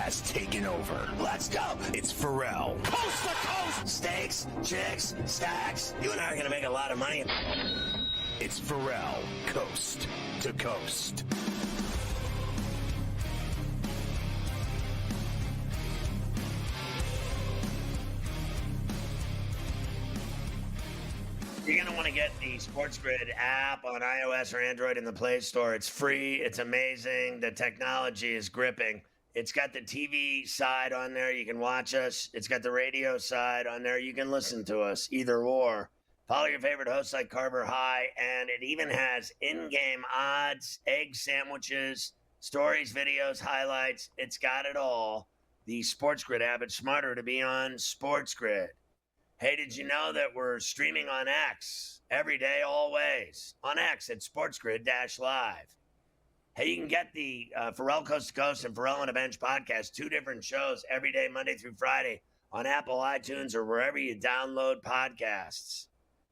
has taken over. Let's go. It's Ferrall. Coast to coast. Steaks, chicks, stacks. You and I are going to make a lot of money. It's Ferrall, coast to coast. You're going to want to get the SportsGrid app on iOS or Android in the Play Store. It's free. It's amazing. The technology is gripping. It's got the TV side on there. You can watch us. It's got the radio side on there. You can listen to us, either or. Follow your favorite hosts like Carver High, and it even has in-game odds, egg sandwiches, stories, videos, highlights. It's got it all. The SportsGrid app. It's smarter to be on SportsGrid. Hey, did you know that we're streaming on X every day, always? On X at SportsGrid-Live. Hey, you can get the Ferrall Coast to Coast and Ferrall on a Bench podcast, 2 different shows every day, Monday through Friday, on Apple, iTunes, or wherever you download podcasts.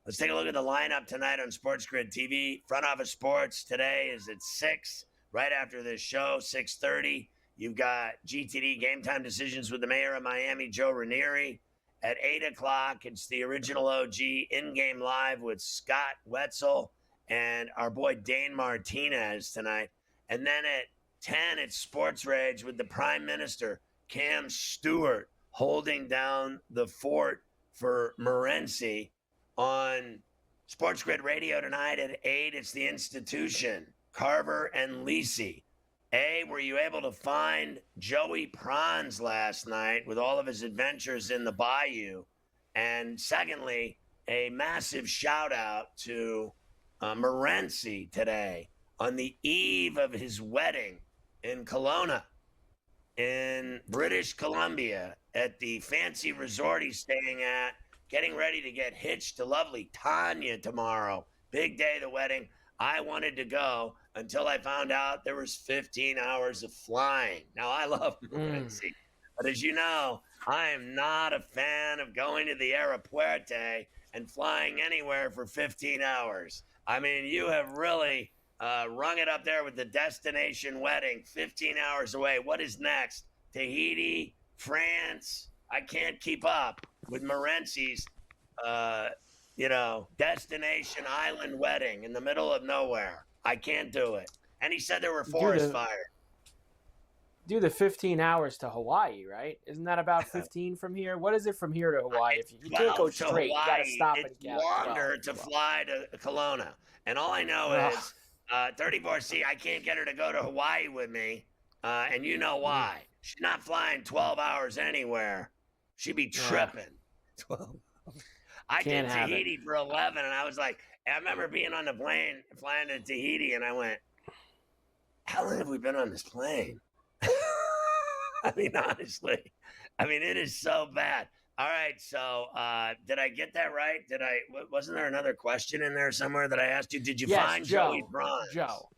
Let's take a look at the lineup tonight on SportsGrid TV. Front Office Sports today is at 6, right after this show, 6:30. You've got GTD Game Time Decisions with the Mayor of Miami, Joe Ranieri. At 8 o'clock, it's the original OG in-game live with Scott Wetzel and our boy Dane Martinez tonight. And then at 10, it's Sports Rage with the Prime Minister, Cam Stewart, holding down the fort for Morency. On SportsGrid Radio tonight at 8, it's The Institution, Carver and Lisi. Were you able to find Joey Pranz last night with all of his adventures in the bayou? And secondly, a massive shout out to Morency today on the eve of his wedding in Kelowna in British Columbia at the fancy resort he's staying at, getting ready to get hitched to lovely Tanya tomorrow. Big day of the wedding. I wanted to go until I found out there was 15 hours of flying. Now, I love Morency, but as you know, I am not a fan of going to the aeropuerte and flying anywhere for 15 hours. I mean, you have really rung it up there with the destination wedding, 15 hours away. What is next? Tahiti, France? I can't keep up with Morency's, destination island wedding in the middle of nowhere. I can't do it. And he said there were forest fires. Do the 15 hours to Hawaii, right? Isn't that about 15 from here? What is it from here to Hawaii? If you can't go straight, you got to stop and get longer to fly to Kelowna. And all I know is 34C, I can't get her to go to Hawaii with me. And you know why. She's not flying 12 hours anywhere. She'd be tripping. 12 I did Tahiti for 11, and I was like, I remember being on the plane, flying to Tahiti, and I went, how long have we been on this plane? I mean, honestly. I mean, it is so bad. All right, so did I get that right? Wasn't there another question in there somewhere that I asked you? Did you find Joey Pranz? Joe.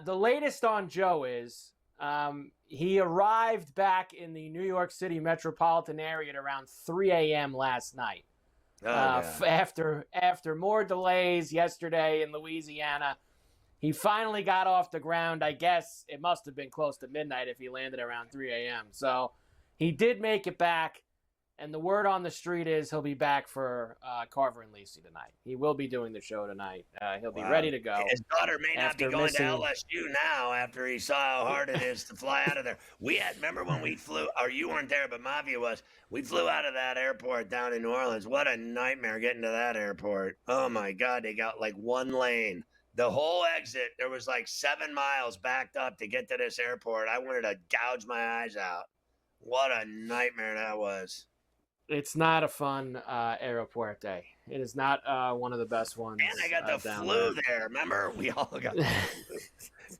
The latest on Joe is he arrived back in the New York City metropolitan area at around 3 a.m. last night. After more delays yesterday in Louisiana, he finally got off the ground. I guess it must have been close to midnight if he landed around 3 a.m. So he did make it back, and the word on the street is he'll be back for Carver and Lisi tonight. He will be doing the show tonight. He'll be ready to go. His daughter may not be going to LSU now after he saw how hard it is to fly out of there. Remember when we flew, or you weren't there, but Mafia was, we flew out of that airport down in New Orleans. What a nightmare getting to that airport. Oh, my God. They got like one lane. The whole exit, there was like 7 miles backed up to get to this airport. I wanted to gouge my eyes out. What a nightmare that was. It's not a fun airport day. It is not one of the best ones. And I got the flu there. Remember? We all got the flu.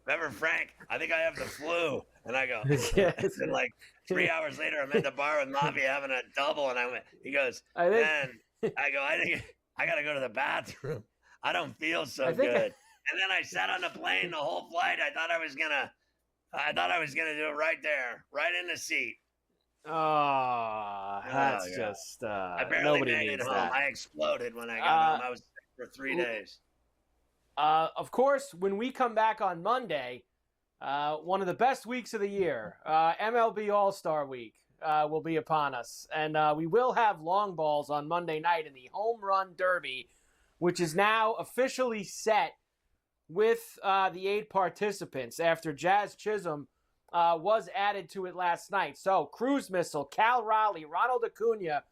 Remember, Frank? I think I have the flu. And I go, and like 3 hours later, I'm at the bar with Mafia having a double. And he goes, I think I got to go to the bathroom. I don't feel so good. And then I sat on the plane the whole flight. I thought I was gonna do it right there, right in the seat. Oh, that's just I barely nobody made needs it home. that. I exploded when I got home. I was sick for 3 days. Of course, when we come back on Monday, One of the best weeks of the year. MLB All-Star Week will be upon us. And we will have long balls on Monday night in the Home Run Derby, which is now officially set with the 8 participants after Jazz Chisholm was added to it last night. So, Cruise Missile, Cal Raleigh, Ronald Acuna,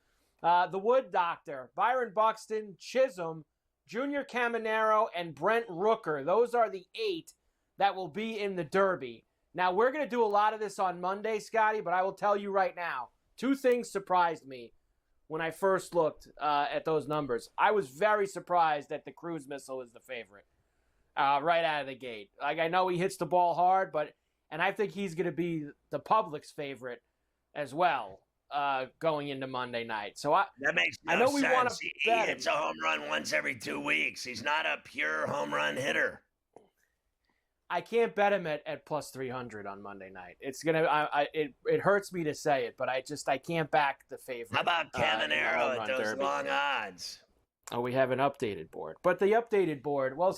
the Wood Doctor, Byron Buxton, Chisholm, Junior Caminero, and Brent Rooker. Those are the 8 that will be in the Derby. Now, we're going to do a lot of this on Monday, Scotty, but I will tell you right now, 2 things surprised me when I first looked at those numbers. I was very surprised that the Cruise Missile is the favorite right out of the gate. Like, I know he hits the ball hard, and I think he's going to be the public's favorite as well going into Monday night. So that makes no I know sense. We want to he hits a home run once every 2 weeks. He's not a pure home run hitter. I can't bet him at plus 300 on Monday night. It's gonna. It hurts me to say it, but I can't back the favorite. How about Caminero at those Derby. long odds? Oh, we have an updated board, but the updated board, well,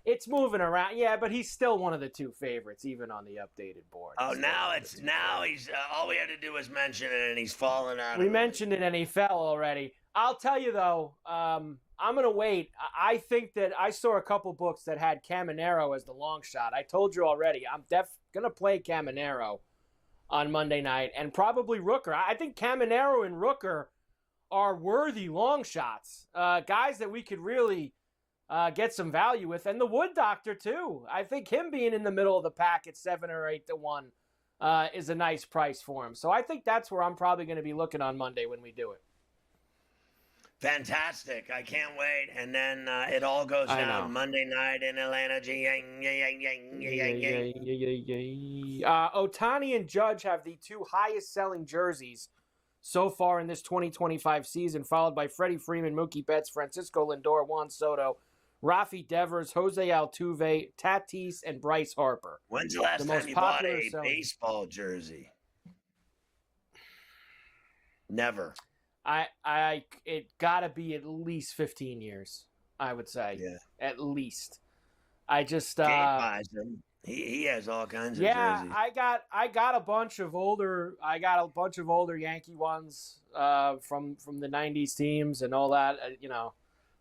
it's moving around. Yeah, but he's still one of the 2 favorites, even on the updated board. Oh, now he's all we had to do was mention it, and he's fallen out. We mentioned it, and he fell already. I'll tell you though. I'm going to wait. I think that I saw a couple books that had Caminero as the long shot. I told you already, I'm going to play Caminero on Monday night and probably Rooker. I think Caminero and Rooker are worthy long shots, guys that we could really get some value with. And the Wood Doctor, too. I think him being in the middle of the pack at 7 or 8 to 1 is a nice price for him. So I think that's where I'm probably going to be looking on Monday when we do it. Fantastic. I can't wait. And then it all goes down Monday night in Atlanta. Ohtani and Judge have the 2 highest selling jerseys so far in this 2025 season, followed by Freddie Freeman, Mookie Betts, Francisco Lindor, Juan Soto, Rafi Devers, Jose Altuve, Tatis, and Bryce Harper. When's the last time you bought a baseball jersey? Never. It gotta be at least 15 years, I would say. Yeah. At least. I just Gabe buys them. He has all kinds of jerseys. Yeah, I got a bunch of older Yankee ones from the 90s teams and all that,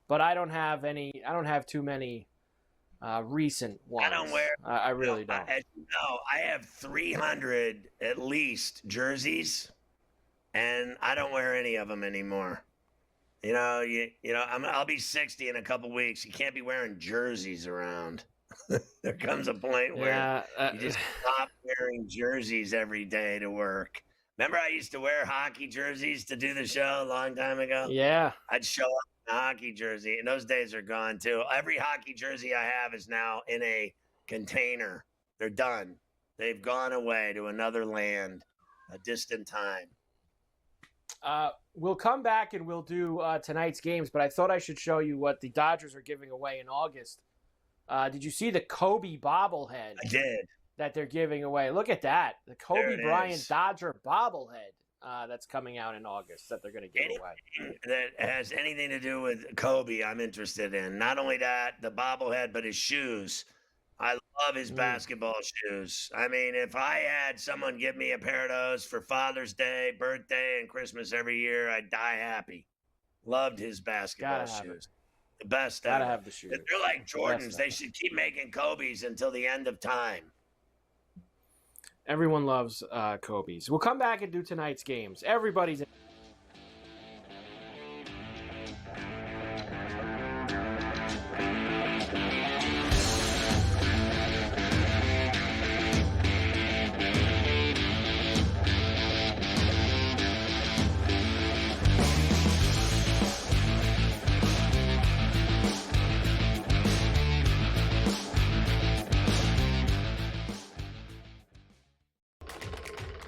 but I don't have too many recent ones. I don't wear. I really don't. As you know, I have 300 at least jerseys. And I don't wear any of them anymore. I'll be 60 in a couple weeks. You can't be wearing jerseys around. There comes a point where you just stop wearing jerseys every day to work. Remember I used to wear hockey jerseys to do the show a long time ago? Yeah. I'd show up in a hockey jersey, and those days are gone too. Every hockey jersey I have is now in a container. They're done. They've gone away to another land, a distant time. We'll come back and we'll do tonight's games, but I thought I should show you what the Dodgers are giving away in August. Did you see the Kobe bobblehead? I did. That they're giving away. Look at that. The Kobe Bryant Dodger bobblehead that's coming out in August that they're going to give away. That has anything to do with Kobe, I'm interested in. Not only that, the bobblehead, but his shoes. I love his basketball shoes. I mean, if I had someone give me a pair of those for Father's Day, birthday, and Christmas every year, I'd die happy. Loved his basketball shoes. The best ever. Gotta have the shoes. They're like Jordans. They should keep making Kobe's until the end of time. Everyone loves Kobe's. We'll come back and do tonight's games. Everybody's...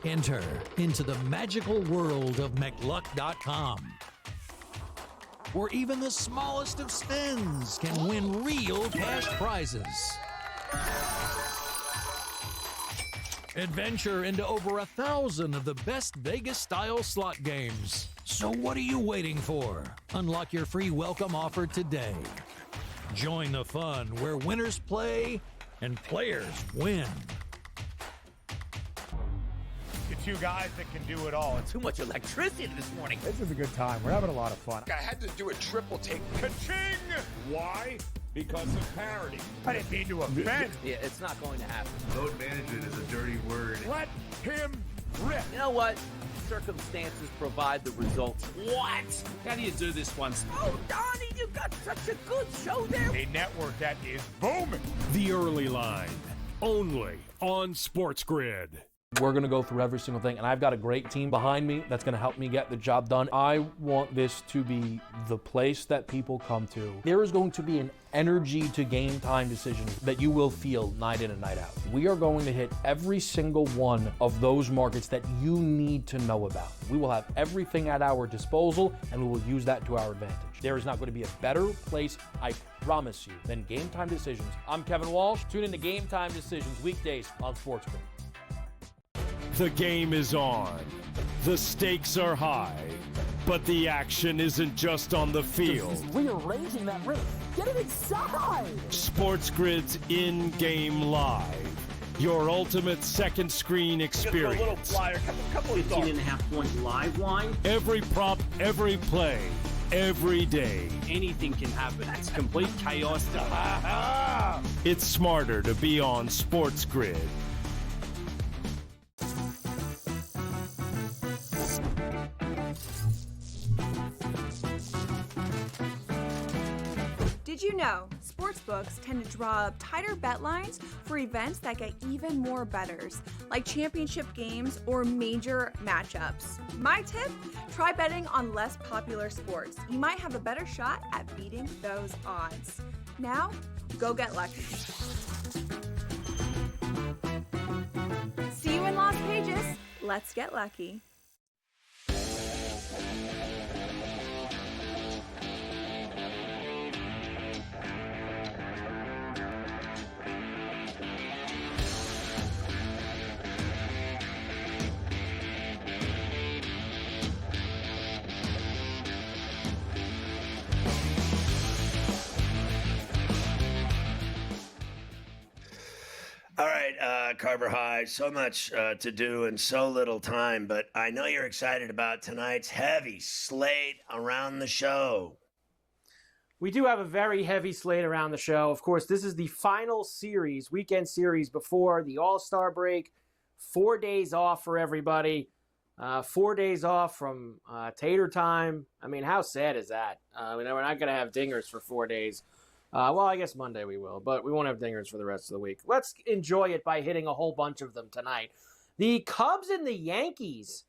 Enter into the magical world of McLuck.com, where even the smallest of spins can win real cash prizes. Adventure into over 1,000 of the best Vegas-style slot games. So what are you waiting for? Unlock your free welcome offer today. Join the fun where winners play and players win. two guys that can do it all. Too much electricity this morning. This is a good time. We're having a lot of fun. I had to do a triple take. Ka-ching! Why? Because of parity. I didn't mean to offend. Yeah, it's not going to happen. Load management is a dirty word. Let him rip. You know what? Circumstances provide the results. What? How do you do this once? Oh, Donnie, you got such a good show there. A network that is booming. The Early Line, only on SportsGrid. We're going to go through every single thing, and I've got a great team behind me that's going to help me get the job done. I want this to be the place that people come to. There is going to be an energy to game time decisions that you will feel night in and night out. We are going to hit every single one of those markets that you need to know about. We will have everything at our disposal, and we will use that to our advantage. There is not going to be a better place, I promise you, than Game Time Decisions. I'm Kevin Walsh. Tune in to Game Time Decisions weekdays on SportsGrid. The game is on. The stakes are high. But the action isn't just on the field. He's rearranging that ring. Get it inside! SportsGrid's in-game live. Your ultimate second screen experience. A little flyer, couple of 15.5-point live line. Every prop, every play, every day. Anything can happen. It's complete chaos. It's smarter to be on SportsGrid. Did you know sportsbooks tend to draw up tighter bet lines for events that get even more bettors, like championship games or major matchups? My tip? Try betting on less popular sports. You might have a better shot at beating those odds. Now, go get lucky. See you in Las Vegas. Let's get lucky. All right, Carver High, so much to do in so little time, but I know you're excited about tonight's heavy slate around the show. We do have a very heavy slate around the show. Of course, this is the final series, weekend series before the All-Star break. 4 days off for everybody. 4 days off from Tater Time. I mean, how sad is that? We're not going to have dingers for 4 days. Well, I guess Monday we will, but we won't have dingers for the rest of the week. Let's enjoy it by hitting a whole bunch of them tonight. The Cubs and the Yankees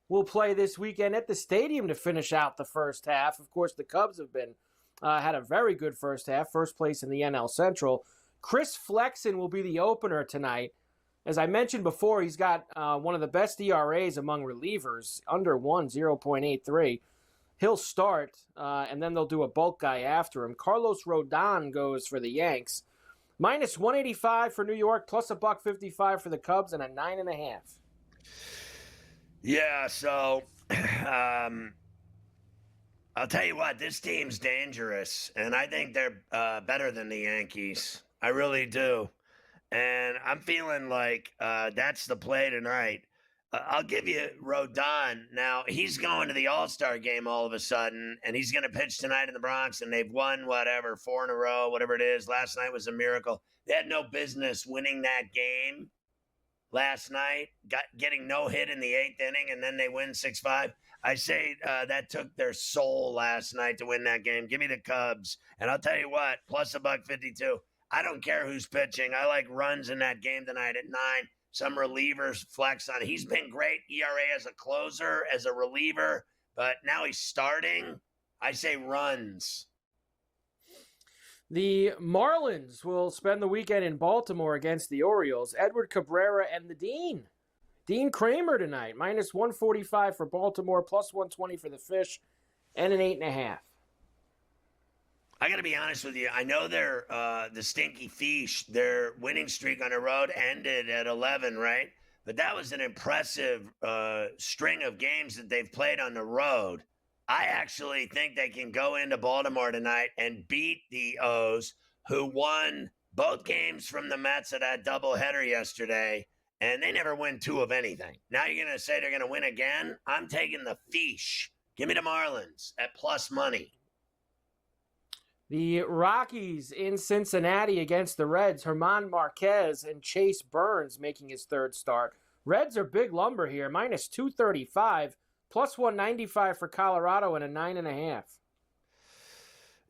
will play this weekend at the stadium to finish out the first half. Of course, the Cubs have been had a very good first half, first place in the NL Central. Chris Flexen will be the opener tonight. As I mentioned before, he's got one of the best ERAs among relievers, under 1, 0.83. He'll start, and then they'll do a bulk guy after him. Carlos Rodon goes for the Yanks. Minus 185 for New York, plus $1.55 for the Cubs, and a 9.5. Yeah, so I'll tell you what, this team's dangerous, and I think they're better than the Yankees. I really do. And I'm feeling like that's the play tonight. I'll give you Rodon. Now, he's going to the All-Star game all of a sudden, and he's going to pitch tonight in the Bronx, and they've won, 4 in a row, whatever it is. Last night was a miracle. They had no business winning that game last night, getting no hit in the 8th inning, and then they win 6-5. I say that took their soul last night to win that game. Give me the Cubs. And I'll tell you what, plus $1.52. I don't care who's pitching. I like runs in that game tonight at 9. Some relievers flex on. He's been great ERA as a closer, as a reliever, but now he's starting. I say runs. The Marlins will spend the weekend in Baltimore against the Orioles. Edward Cabrera and the Dean. Dean Kramer tonight. Minus 145 for Baltimore, plus 120 for the Fish, and an 8.5. I got to be honest with you. I know they're the Stinky Fish. Their winning streak on the road ended at 11, right? But that was an impressive string of games that they've played on the road. I actually think they can go into Baltimore tonight and beat the O's, who won both games from the Mets at that doubleheader yesterday. and they never win 2 of anything. Now you're going to say they're going to win again? I'm taking the fish. Give me the Marlins at plus money. The Rockies in Cincinnati against the Reds. German Marquez and Chase Burns making his third start. Reds are big lumber here, minus 235, plus 195 for Colorado and a 9.5.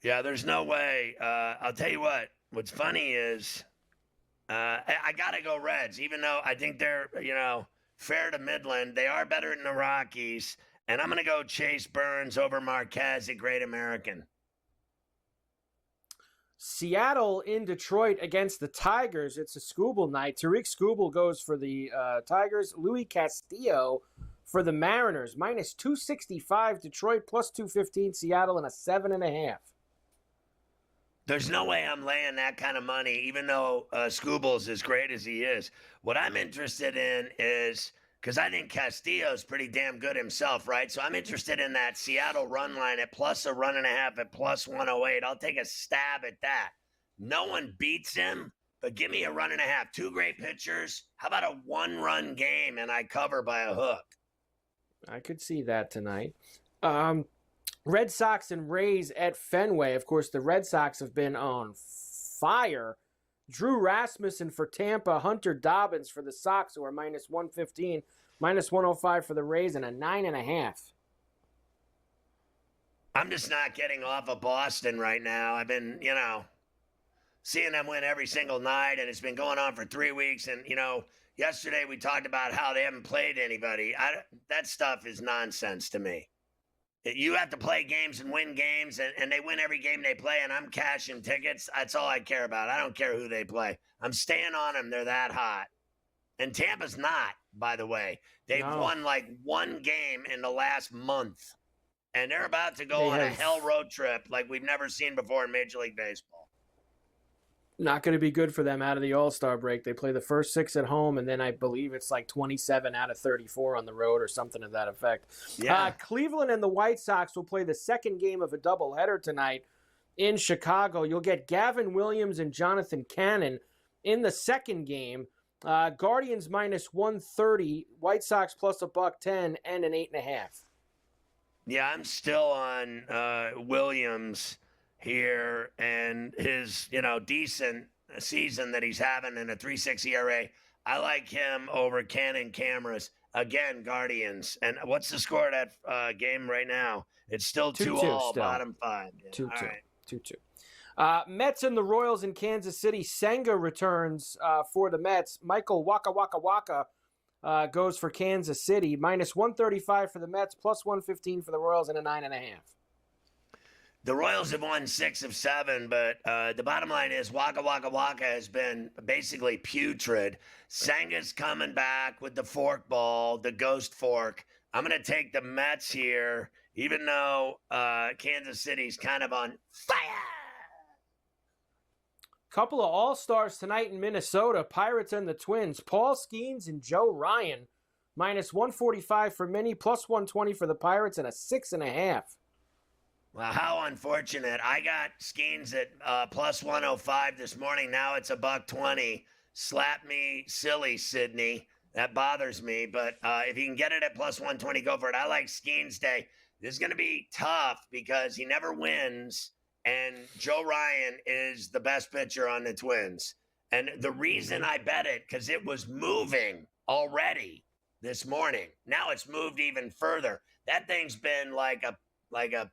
Yeah, there's no way. I'll tell you what. What's funny is I got to go Reds, even though I think they're, fair to Midland. They are better than the Rockies. And I'm going to go Chase Burns over Marquez at Great American. Seattle in Detroit against the Tigers. It's a Skubal night. Tariq Skubal goes for the Tigers. Luis Castillo for the Mariners. Minus 265 Detroit, plus 215 Seattle, and a 7.5. There's no way I'm laying that kind of money, even though Skubal's as great as he is. What I'm interested in is, because I think Castillo's pretty damn good himself, right? So I'm interested in that Seattle run line at plus a 1.5 at plus 108. I'll take a stab at that. No one beats him, but give me a 1.5. 2 great pitchers. How about a 1-run game and I cover by a hook? I could see that tonight. Red Sox and Rays at Fenway. Of course, the Red Sox have been on fire. Drew Rasmussen for Tampa, Hunter Dobbins for the Sox, who are minus 115, minus 105 for the Rays, and a 9.5. I'm just not getting off of Boston right now. I've been, seeing them win every single night, and it's been going on for 3 weeks. And, yesterday we talked about how they haven't played anybody. That stuff is nonsense to me. You have to play games and win games, and they win every game they play, and I'm cashing tickets. That's all I care about. I don't care who they play. I'm staying on them. They're that hot. And Tampa's not, by the way. They've won like 1 game in the last month, and they're about to go on a hell road trip like we've never seen before in Major League Baseball. Not going to be good for them out of the All-Star break. They play the first 6 at home, and then I believe it's like 27 out of 34 on the road or something to that effect. Yeah. Cleveland and the White Sox will play the second game of a doubleheader tonight in Chicago. You'll get Gavin Williams and Jonathan Cannon in the second game. Guardians minus 130, White Sox plus $110, and an 8.5. Yeah, I'm still on Williams here, and his, decent season that he's having in a 3.6 ERA. I like him over Cannon Cameras. Again, Guardians. And what's the score of that game right now? It's still 2-2, bottom 5. Yeah. 2-2. All right. 2-2. Mets and the Royals in Kansas City. Senga returns for the Mets. Michael Waka Waka Waka goes for Kansas City. Minus 135 for the Mets, plus 115 for the Royals, and a 9.5. The Royals have won 6 of 7, but the bottom line is Waka Waka Waka has been basically putrid. Senga's coming back with the fork ball, the ghost fork. I'm going to take the Mets here, even though Kansas City's kind of on fire. Couple of All-Stars tonight in Minnesota. Pirates and the Twins. Paul Skeens and Joe Ryan. Minus 145 for Minnie, plus 120 for the Pirates, and a 6.5. Well, how unfortunate. I got Skeens at plus 105 this morning. Now it's $120. Slap me silly, Sydney. That bothers me. But if you can get it at plus 120, go for it. I like Skeens Day. This is going to be tough because he never wins. And Joe Ryan is the best pitcher on the Twins. And the reason I bet it, because it was moving already this morning. Now it's moved even further. That thing's been like a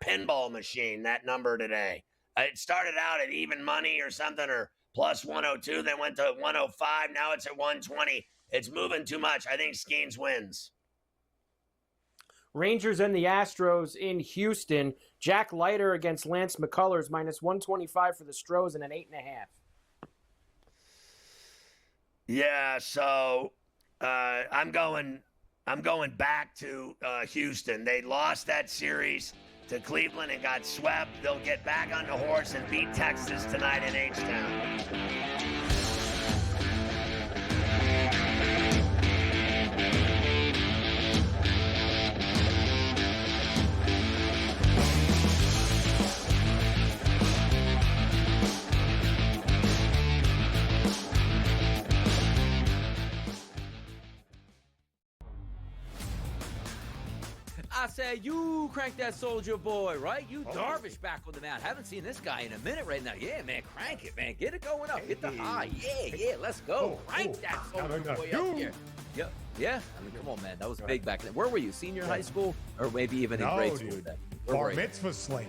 pinball machine, that number today. It started out at even money or something, or plus 102, then went to 105. Now it's at 120. It's moving too much. I think Skeens wins. Rangers and the Astros in Houston. Jack Leiter against Lance McCullers, minus 125 for the Stros, and an 8.5. Yeah, so I'm going back to Houston. They lost that series to Cleveland and got swept. They'll get back on the horse and beat Texas tonight in H-Town. I say, you crank that Soldier Boy, right? You Darvish back on the mound. Haven't seen this guy in a minute right now. Yeah, man, crank it, man. Get it going up. Get the high. Yeah, let's go. Crank that Soldier Boy up here. Yeah. I mean, come on, man. That was big back then. Where were you? Senior high school? Or maybe even in grade school? Dude. Bar mitzvah slate.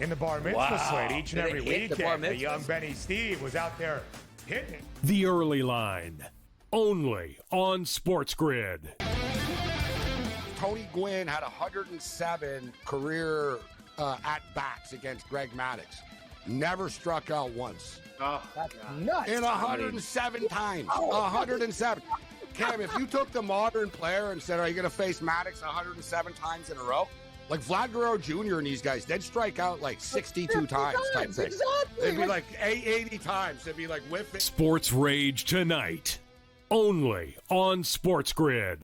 In the bar mitzvah slate each and every weekend. The young Benny Steve was out there hitting it. The Early Line, only on SportsGrid. Tony Gwynn had 107 career at-bats against Greg Maddux. Never struck out once. Oh, that's nuts. In 107 times. 107. Cam, if you took the modern player and said, are you going to face Maddux 107 times in a row? Like Vlad Guerrero Jr. and these guys, they'd strike out like 62 times type thing. Exactly. It'd be like 80 times. It'd be like whiffing. Sports Rage tonight, only on SportsGrid.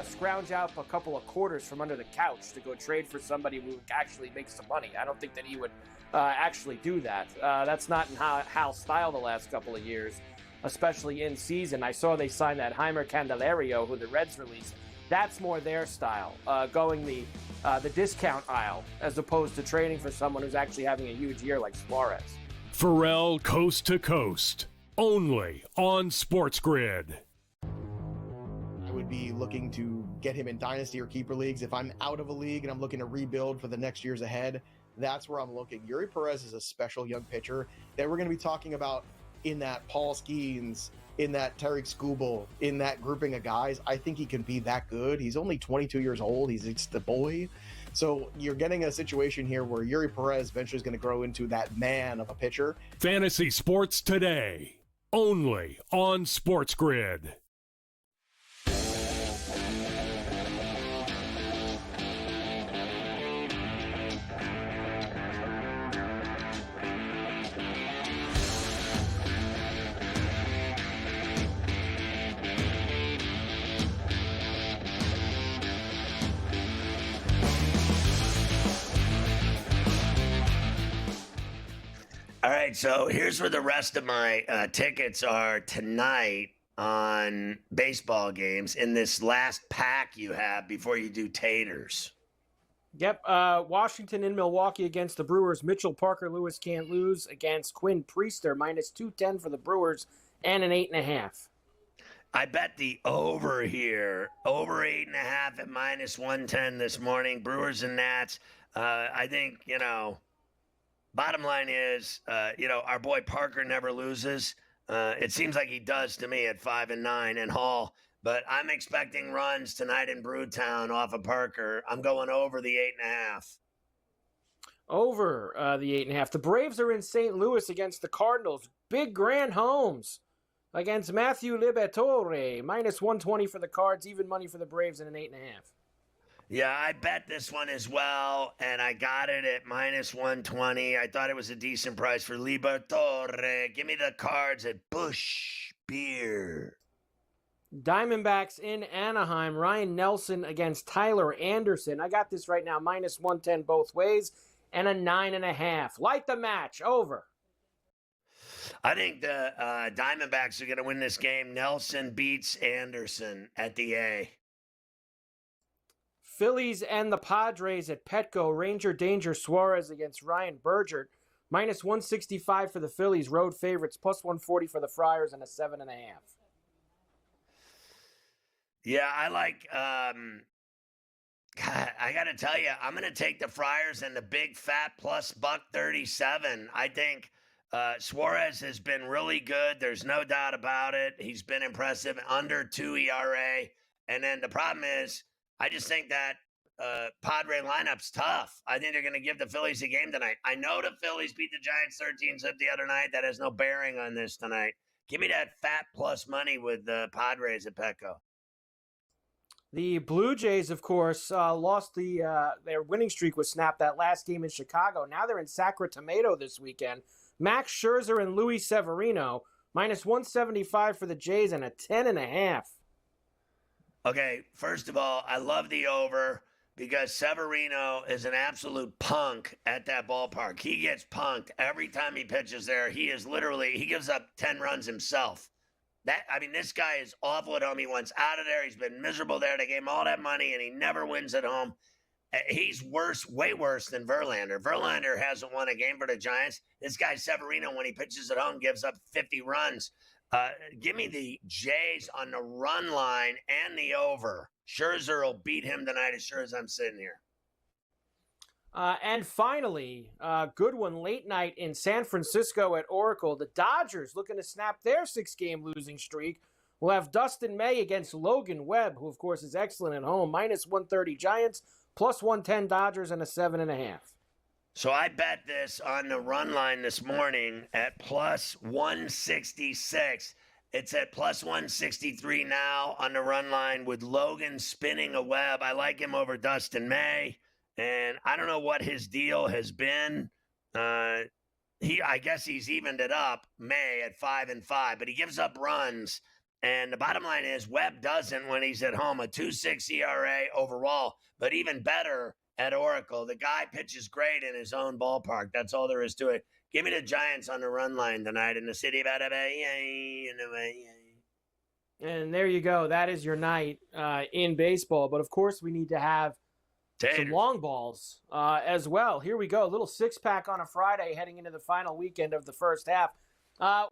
Scrounge out a couple of quarters from under the couch to go trade for somebody who actually makes some money. I don't think that he would actually do that. That's not in Hal's style the last couple of years, especially in season. I saw they signed that Heimer Candelario, who the Reds released. That's more their style, going the discount aisle as opposed to trading for someone who's actually having a huge year like Suarez. Ferrall Coast to Coast, only on SportsGrid. I would be looking to get him in dynasty or keeper leagues. If I'm out of a league and I'm looking to rebuild for the next years ahead, that's where I'm looking. Yuri Perez is a special young pitcher that we're going to be talking about in that Paul Skeens, in that Tariq Skubal, in that grouping of guys. I think he can be that good. He's only 22 years old. It's the boy. So you're getting a situation here where Yuri Perez eventually is going to grow into that man of a pitcher. Fantasy Sports Today, only on SportsGrid. All right, so here's where the rest of my tickets are tonight on baseball games in this last pack you have before you do taters. Yep, Washington in Milwaukee against the Brewers. Mitchell Parker Lewis can't lose against Quinn Priester, minus 210 for the Brewers and an 8.5. I bet the over here, over 8.5 at minus 110 this morning. Brewers and Nats. I think, bottom line is, our boy Parker never loses. It seems like he does to me at 5-9 and Hall. But I'm expecting runs tonight in Brewtown off of Parker. I'm going over the 8.5. Over the 8.5. The Braves are in St. Louis against the Cardinals. Big Grant Holmes against Matthew Liberatore. Minus 120 for the Cards. Even money for the Braves and an 8.5. Yeah, I bet this one as well, and I got it at minus 120. I thought it was a decent price for Liberatore. Give me the Cards at Busch Beer. Diamondbacks in Anaheim. Ryan Nelson against Tyler Anderson. I got this right now, minus 110 both ways, and a 9.5. Light the match. Over. I think the Diamondbacks are going to win this game. Nelson beats Anderson at the A. Phillies and the Padres at Petco. Ranger Danger Suarez against Ryan Bergert. Minus 165 for the Phillies. Road favorites. Plus 140 for the Friars and a 7.5. Yeah, I like, God, I got to tell you, I'm going to take the Friars and the big fat plus $137. I think Suarez has been really good. There's no doubt about it. He's been impressive, under 2 ERA. And then the problem is, I just think that Padre lineup's tough. I think they're going to give the Phillies a game tonight. I know the Phillies beat the Giants 13-zip the other night. That has no bearing on this tonight. Give me that fat plus money with the Padres at Petco. The Blue Jays, of course, lost their winning streak was snapped that last game in Chicago. Now they're in Sacramento this weekend. Max Scherzer and Luis Severino, minus 175 for the Jays and a 10.5. Okay, first of all, I love the over because Severino is an absolute punk at that ballpark. He gets punked every time he pitches there. He gives up 10 runs himself. This guy is awful at home. He wants out of there. He's been miserable there. They gave him all that money, and he never wins at home. He's way worse than Verlander. Verlander hasn't won a game for the Giants. This guy Severino, when he pitches at home, gives up 50 runs. Give me the Jays on the run line and the over. Scherzer will beat him tonight as sure as I'm sitting here. And finally, good one late night in San Francisco at Oracle. The Dodgers looking to snap their 6-game losing streak. We'll have Dustin May against Logan Webb, who, of course, is excellent at home. -130 Giants, +110 Dodgers, and a 7.5. So I bet this on the run line this morning at +166. It's at +163 now on the run line with Logan spinning a Webb. I like him over Dustin May, and I don't know what his deal has been. I guess he's evened it up, May at 5-5, but he gives up runs. And the bottom line is Webb doesn't when he's at home, a 2.6 ERA overall, but even better at Oracle. The guy pitches great in his own ballpark. That's all there is to it. Give me the Giants on the run line tonight in the city of Atabay. And there you go. That is your night in baseball. But, of course, we need to have some long balls as well. Here we go. A little six-pack on a Friday heading into the final weekend of the first half.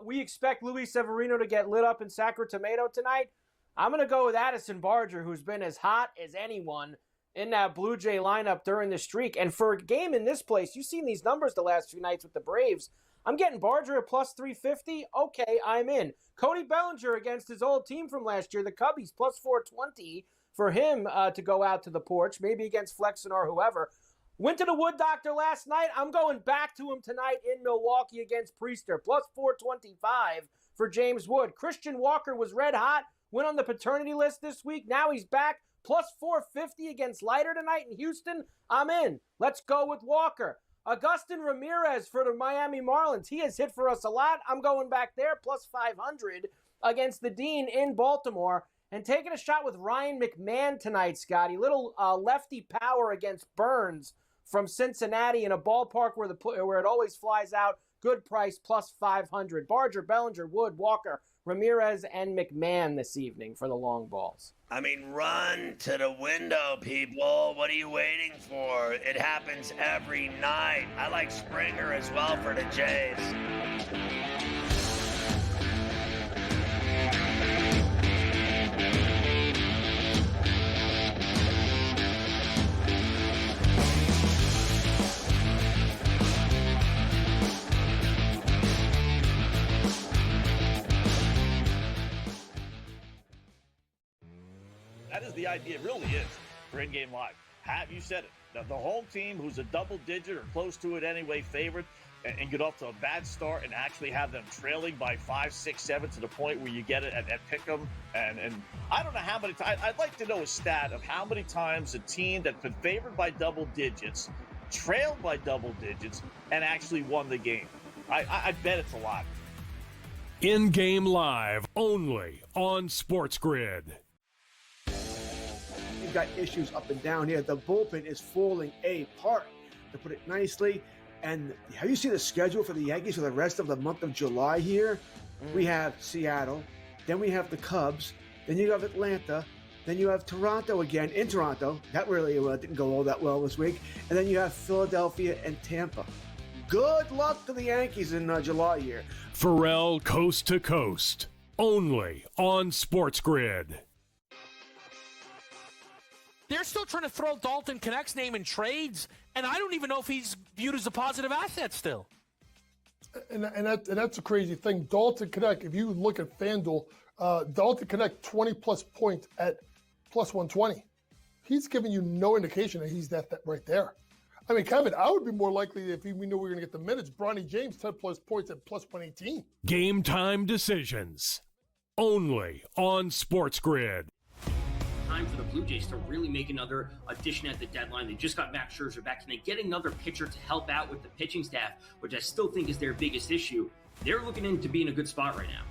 We expect Luis Severino to get lit up in Sacramento tonight. I'm going to go with Addison Barger, who's been as hot as anyone in that Blue Jay lineup during the streak. And for a game in this place, you've seen these numbers the last few nights with the Braves. I'm getting Barger at +350. Okay, I'm in. Cody Bellinger against his old team from last year, the Cubbies, +420 for him to go out to the porch, maybe against Flexen or whoever. Went to the Wood Doctor last night. I'm going back to him tonight in Milwaukee against Priester, +425 for James Wood. Christian Walker was red hot, went on the paternity list this week. Now he's back, +450 against Leiter tonight in Houston. I'm in. Let's go with Walker. Agustin Ramirez for the Miami Marlins. He has hit for us a lot. I'm going back there, +500 against the Dean in Baltimore. And taking a shot with Ryan McMahon tonight, Scotty. Little lefty power against Burns from Cincinnati in a ballpark where it always flies out. Good price, +500. Barger, Bellinger, Wood, Walker, Ramirez, and McMahon this evening for the long balls. Run to the window, people. What are you waiting for? It happens every night. I like Springer as well for the Jays. That is the idea. It really is for in-game live. You said it. The home team who's a double-digit or close to it anyway favorite and get off to a bad start and actually have them trailing by 5, 6, 7 to the point where you get it at pick'em. And I don't know how many times. I'd like to know a stat of how many times a team that's been favored by double digits, trailed by double digits, and actually won the game. I bet it's a lot. In-game live only on SportsGrid. You've got issues up and down here. The bullpen is falling apart, to put it nicely. And have you seen the schedule for the Yankees for the rest of the month of July here? We have Seattle, then we have the Cubs, then you have Atlanta, then you have Toronto again in Toronto. That really didn't go all that well this week. And then you have Philadelphia and Tampa. Good luck to the Yankees in July here. Ferrall Coast to Coast, only on SportsGrid. They're still trying to throw Dalton Knecht's name in trades, and I don't even know if he's viewed as a positive asset still. And that's a crazy thing. Dalton Knecht, if you look at FanDuel, Dalton Knecht 20-plus points at +120. He's giving you no indication that he's that right there. I mean, Kevin, I would be more likely if we knew we were going to get the minutes. Bronny James, 10-plus points at +118. Game time decisions, only on SportsGrid. Time for the Blue Jays to really make another addition at the deadline. They just got Max Scherzer back. Can they get another pitcher to help out with the pitching staff, which I still think is their biggest issue? They're looking to be in a good spot right now.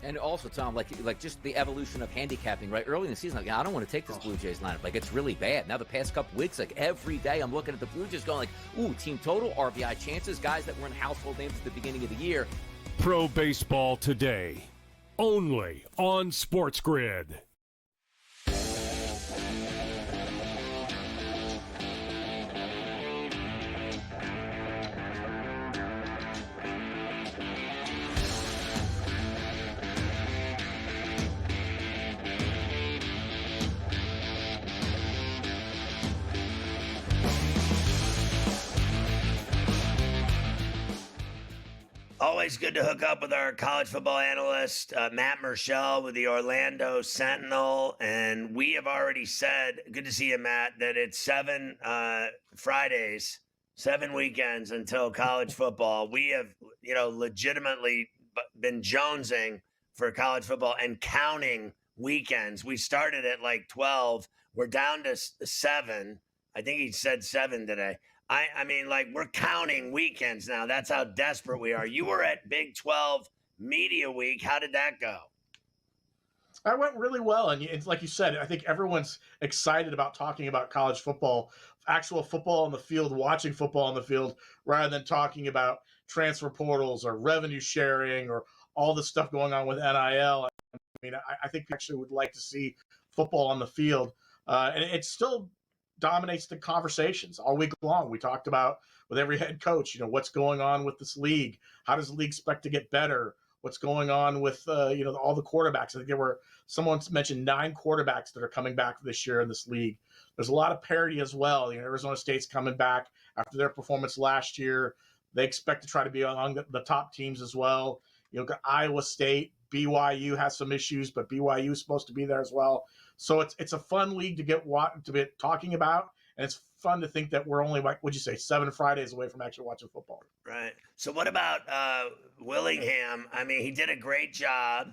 And also, Tom, like just the evolution of handicapping, right? Early in the season, I don't want to take this Blue Jays lineup. It's really bad. Now the past couple weeks, every day I'm looking at the Blue Jays going ooh, team total, RBI chances, guys that weren't household names at the beginning of the year. Pro Baseball Today. only on SportsGrid. Always good to hook up with our college football analyst, Matt Murschel with the Orlando Sentinel. And we have already said, good to see you, Matt, that it's 7 Fridays, 7 weekends until college football. We have, legitimately been jonesing for college football and counting weekends. We started at like 12. We're down to 7. I think he said 7 today. I mean, like, we're counting weekends now. That's how desperate we are. You were at Big 12 Media Week. How did that go? That went really well. And it's like you said, I think everyone's excited about talking about college football, actual football on the field, watching football on the field, rather than talking about transfer portals or revenue sharing or all the stuff going on with NIL. I mean, I think we actually would like to see football on the field. And it still dominates the conversations all week long. We talked about with every head coach, what's going on with this league? How does the league expect to get better? What's going on with, all the quarterbacks? I think someone mentioned 9 quarterbacks that are coming back this year in this league. There's a lot of parity as well. Arizona State's coming back after their performance last year. They expect to try to be among the top teams as well. Iowa State, BYU has some issues, but BYU is supposed to be there as well. So it's a fun league to be talking about, and it's fun to think that we're only, like, what'd you say, 7 Fridays away from actually watching football. Right. So what about Willingham? I mean, he did a great job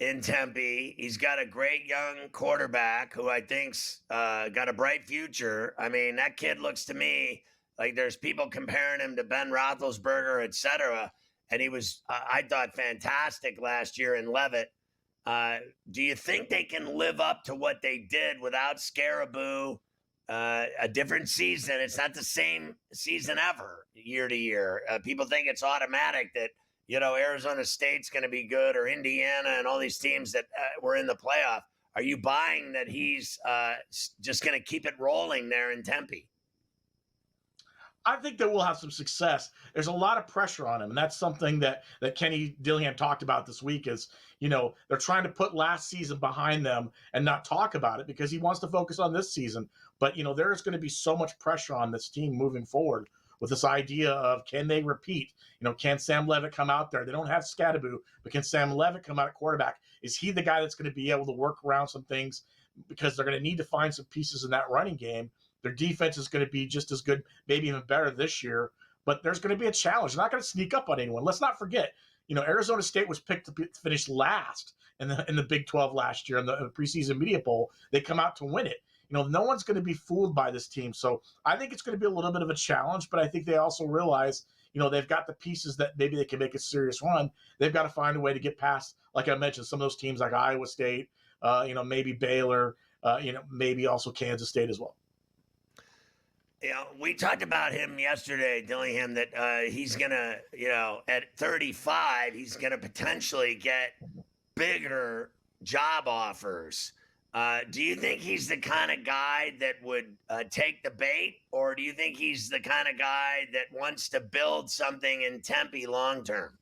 in Tempe. He's got a great young quarterback who I think's got a bright future. I mean, that kid looks to me like there's people comparing him to Ben Roethlisberger, et cetera. And he was, I thought, fantastic last year in Leavitt. Do you think they can live up to what they did without Scaraboo? A different season. It's not the same season ever, year to year. People think it's automatic that, Arizona State's going to be good, or Indiana and all these teams that were in the playoff. Are you buying that he's just going to keep it rolling there in Tempe? I think that we'll have some success. There's a lot of pressure on him, and that's something that Kenny Dillingham talked about this week is, they're trying to put last season behind them and not talk about it because he wants to focus on this season. But, there's going to be so much pressure on this team moving forward with this idea of, can they repeat? Can Sam Leavitt come out there? They don't have Scadaboo, but can Sam Leavitt come out at quarterback? Is he the guy that's going to be able to work around some things? Because they're going to need to find some pieces in that running game. Their defense is going to be just as good, maybe even better this year. But there's going to be a challenge. They're not going to sneak up on anyone. Let's not forget, Arizona State was picked to finish last in the Big 12 last year in the preseason media poll. They come out to win it. No one's going to be fooled by this team. So I think it's going to be a little bit of a challenge, but I think they also realize, they've got the pieces that maybe they can make a serious run. They've got to find a way to get past, like I mentioned, some of those teams like Iowa State, maybe Baylor, maybe also Kansas State as well. We talked about him yesterday, Dillingham, that he's going to, at 35, he's going to potentially get bigger job offers. Do you think he's the kind of guy that would take the bait, or do you think he's the kind of guy that wants to build something in Tempe long term?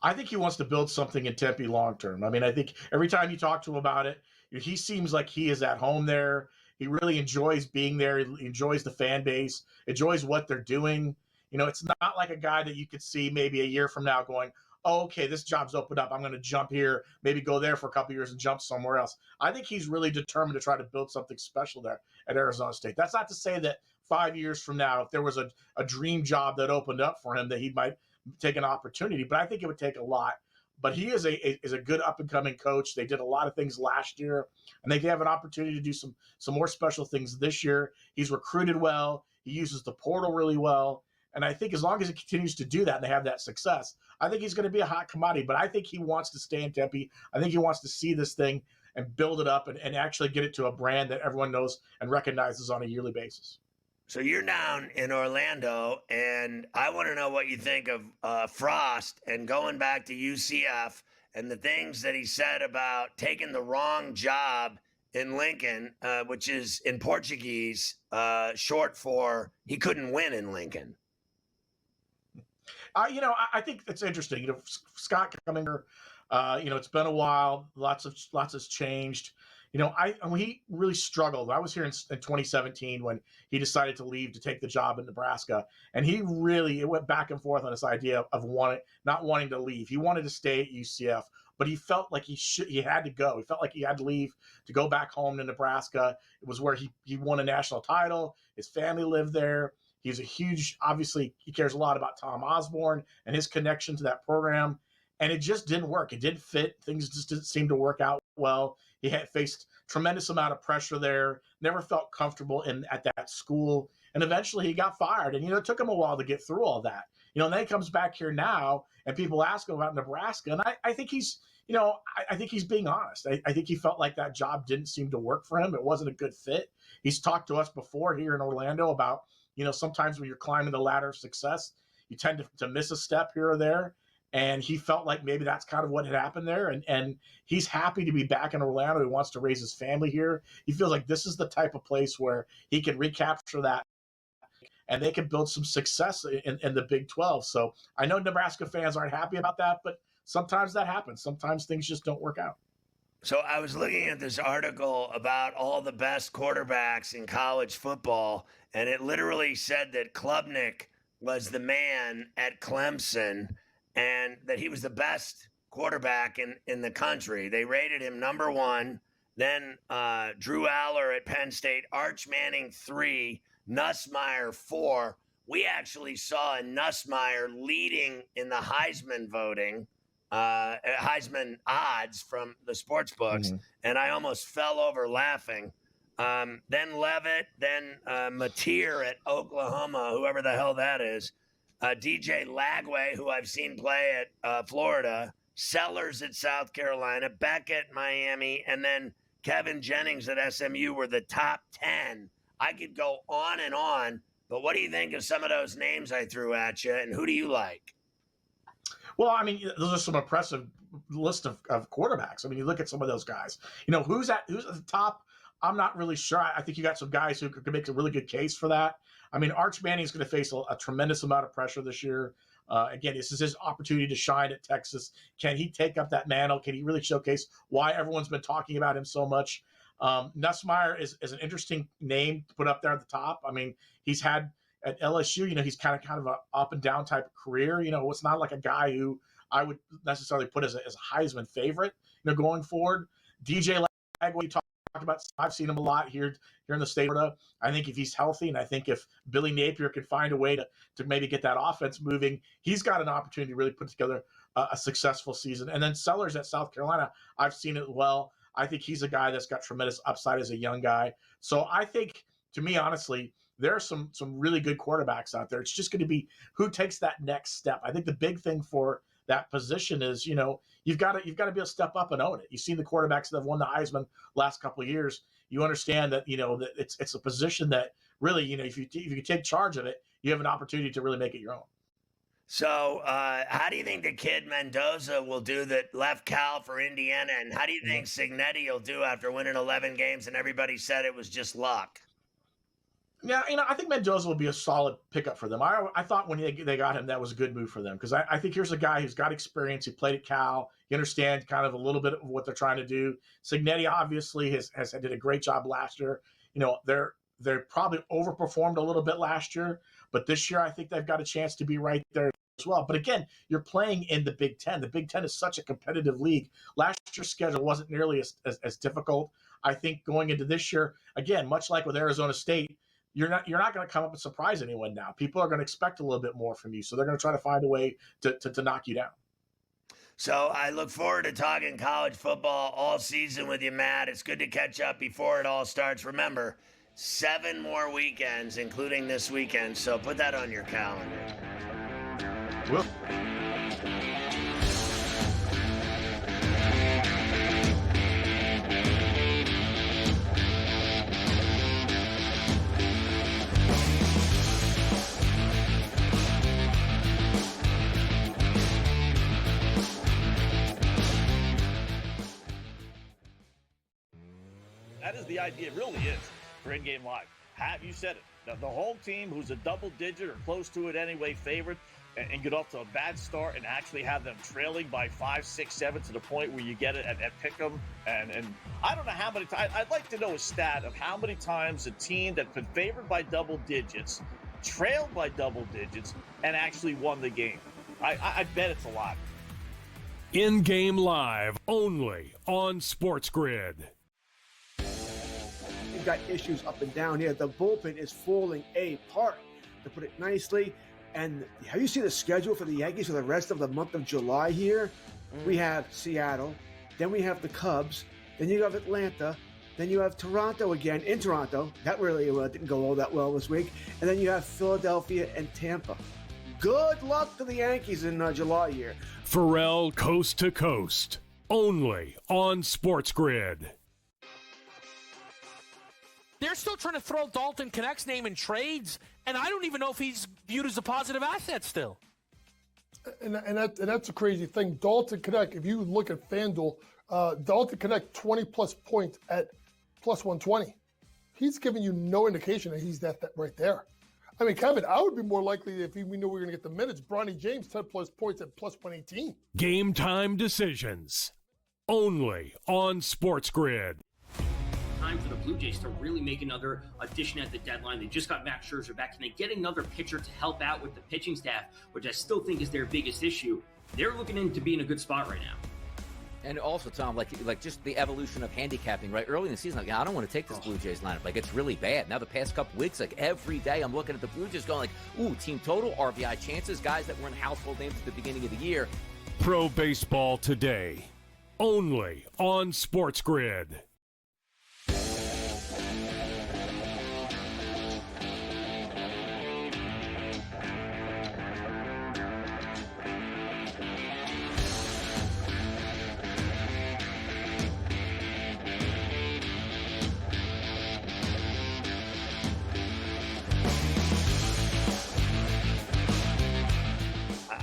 I think he wants to build something in Tempe long term. I mean, I think every time you talk to him about it, he seems like he is at home there. He really enjoys being there. He enjoys the fan base, enjoys what they're doing. It's not like a guy that you could see maybe a year from now going, oh, okay, this job's opened up. I'm going to jump here, maybe go there for a couple of years and jump somewhere else. I think he's really determined to try to build something special there at Arizona State. That's not to say that 5 years from now, if there was a dream job that opened up for him, that he might take an opportunity. But I think it would take a lot. But he is a good up-and-coming coach. They did a lot of things last year, and they have an opportunity to do some more special things this year. He's recruited well. He uses the portal really well. And I think as long as he continues to do that and they have that success, I think he's going to be a hot commodity. But I think he wants to stay in Tempe. I think he wants to see this thing and build it up and actually get it to a brand that everyone knows and recognizes on a yearly basis. So you're down in Orlando, and I want to know what you think of Frost and going back to UCF and the things that he said about taking the wrong job in Lincoln, which is in Portuguese, short for he couldn't win in Lincoln. I think it's interesting. Scott coming here, it's been a while. Lots has changed. He really struggled. I was here in 2017 when he decided to leave to take the job in Nebraska, and it went back and forth on this idea of not wanting to leave. He wanted to stay at UCF, but he felt like he had to go. He felt like he had to leave to go back home to Nebraska. It was where he won a national title. His family lived there. He's obviously he cares a lot about Tom Osborne and his connection to that program. And it just didn't work. It didn't fit. Things just didn't seem to work out well. He had faced tremendous amount of pressure there, never felt comfortable at that school. And eventually he got fired. And, it took him a while to get through all that. And then he comes back here now and people ask him about Nebraska. And I think he's, I think he's being honest. I think he felt like that job didn't seem to work for him. It wasn't a good fit. He's talked to us before here in Orlando about, sometimes when you're climbing the ladder of success, you tend to miss a step here or there. And he felt like maybe that's kind of what had happened there. And he's happy to be back in Orlando. He wants to raise his family here. He feels like this is the type of place where he can recapture that and they can build some success in the Big 12. So I know Nebraska fans aren't happy about that, but sometimes that happens. Sometimes things just don't work out. So I was looking at this article about all the best quarterbacks in college football, and it literally said that Klubnik was the man at Clemson and that he was the best quarterback in the country. They rated him number 1, then Drew Aller at Penn State, Arch Manning 3, Nussmeier 4. We actually saw Nussmeier leading in the Heisman voting, Heisman odds from the sports books, and I almost fell over laughing. Then Levitt, then Mateer at Oklahoma, whoever the hell that is, DJ Lagway, who I've seen play at Florida, Sellers at South Carolina, Beck at Miami, and then Kevin Jennings at SMU were the top 10. I could go on, but what do you think of some of those names I threw at you, and who do you like? Well, I mean, those are some impressive list of quarterbacks. I mean, you look at some of those guys. Who's at the top? I'm not really sure. I think you got some guys who could make a really good case for that. I mean, Arch Manning is going to face a tremendous amount of pressure this year. Again, this is his opportunity to shine at Texas. Can he take up that mantle? Can he really showcase why everyone's been talking about him so much? Nussmeier is an interesting name to put up there at the top. I mean, he's had at LSU, he's kind of an up and down type of career. It's not like a guy who I would necessarily put as a Heisman favorite, going forward. DJ Lagway, you talked about, I've seen him a lot here in the state of Florida. I think if he's healthy, and I think if Billy Napier can find a way to maybe get that offense moving, he's got an opportunity to really put together a successful season. And then Sellers at South Carolina, I've seen it well. I think he's a guy that's got tremendous upside as a young guy. So I think, to me, honestly, there are some really good quarterbacks out there. It's just going to be who takes that next step. I think the big thing for that position is, you've got to be able to step up and own it. You've seen the quarterbacks that have won the Heisman last couple of years. You understand that, that it's a position that really, if you take charge of it, you have an opportunity to really make it your own. So how do you think the kid Mendoza will do that left Cal for Indiana? And how do you think Cignetti will do after winning 11 games and everybody said it was just luck? Yeah, I think Mendoza will be a solid pickup for them. I thought when they got him, that was a good move for them, because I think here's a guy who's got experience. He played at Cal. He understands kind of a little bit of what they're trying to do. Cignetti obviously has did a great job last year. They're probably overperformed a little bit last year, but this year I think they've got a chance to be right there as well. But again, you're playing in the Big Ten. The Big Ten is such a competitive league. Last year's schedule wasn't nearly as difficult. I think going into this year, again, much like with Arizona State, you're not going to come up and surprise anyone now. People are going to expect a little bit more from you, so they're going to try to find a way to knock you down. So I look forward to talking college football all season with you, Matt. It's good to catch up before it all starts. Remember, 7 more weekends, including this weekend, so put that on your calendar. Well. That is the idea. It really is for in-game live. Have you said it? The home team who's a double-digit or close to it anyway favorite and get off to a bad start and actually have them trailing by 5, 6, 7 to the point where you get it at pick'em. And I don't know how many times. I'd like to know a stat of how many times a team that's been favored by double digits, trailed by double digits, and actually won the game. I bet it's a lot. In-game live only on SportsGrid. You've got issues up and down here. The bullpen is falling apart, to put it nicely. And have you seen the schedule for the Yankees for the rest of the month of July here? We have Seattle, then we have the Cubs, then you have Atlanta, then you have Toronto again in Toronto. That really didn't go all that well this week. And then you have Philadelphia and Tampa. Good luck to the Yankees in July here. Ferrall Coast to Coast, only on SportsGrid. They're still trying to throw Dalton Connect's name in trades, and I don't even know if he's viewed as a positive asset still. And that's a crazy thing. Dalton Connect, if you look at FanDuel, Dalton Connect 20-plus points at plus 120. He's giving you no indication that he's that right there. I mean, Kevin, I would be more likely if we knew we were going to get the minutes. Bronny James, 10-plus points at plus 118. Game time decisions, only on SportsGrid. Time for the Blue Jays to really make another addition at the deadline. They just got Max Scherzer back. Can they get another pitcher to help out with the pitching staff, which I still think is their biggest issue? They're looking into being in a good spot right now. And also, Tom, like just the evolution of handicapping, right? Early in the season, I don't want to take this Blue Jays lineup. Like, it's really bad. Now, the past couple weeks, every day I'm looking at the Blue Jays going ooh, team total, RBI chances, guys that were in household names at the beginning of the year. Pro Baseball Today, only on SportsGrid.